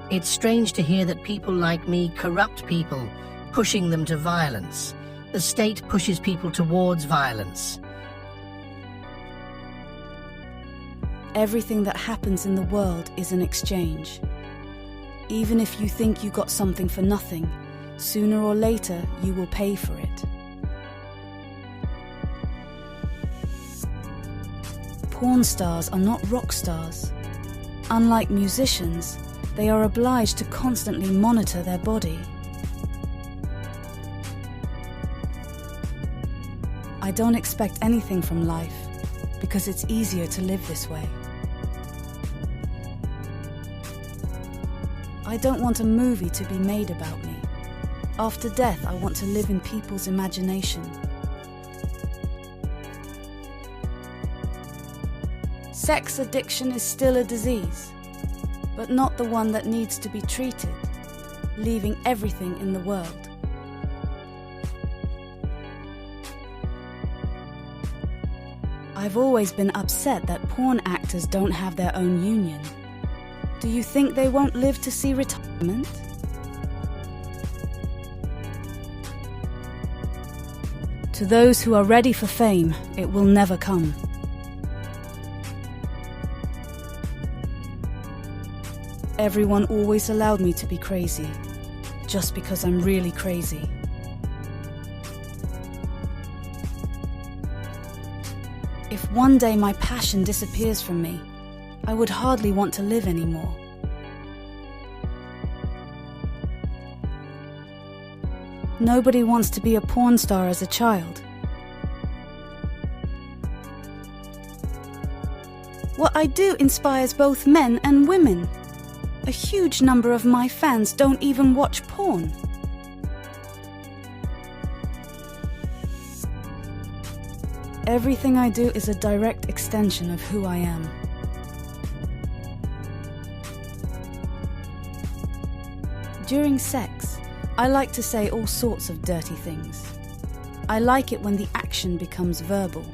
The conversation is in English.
It's strange to hear that people like me corrupt people, pushing them to violence. The state pushes people towards violence. Everything that happens in the world is an exchange. Even if you think you got something for nothing, sooner or later you will pay for it. Porn stars are not rock stars. Unlike musicians, they are obliged to constantly monitor their body. I don't expect anything from life because it's easier to live this way. I don't want a movie to be made about me. After death, I want to live in people's imagination. Sex addiction is still a disease, but not the one that needs to be treated, leaving everything in the world. I've always been upset that porn actors don't have their own union. Do you think they won't live to see retirement? To those who are ready for fame, it will never come. Everyone always allowed me to be crazy, just because I'm really crazy. If one day my passion disappears from me, I would hardly want to live anymore. Nobody wants to be a porn star as a child. What I do inspires both men and women. A huge number of my fans don't even watch porn. Everything I do is a direct extension of who I am. During sex, I like to say all sorts of dirty things. I like it when the action becomes verbal.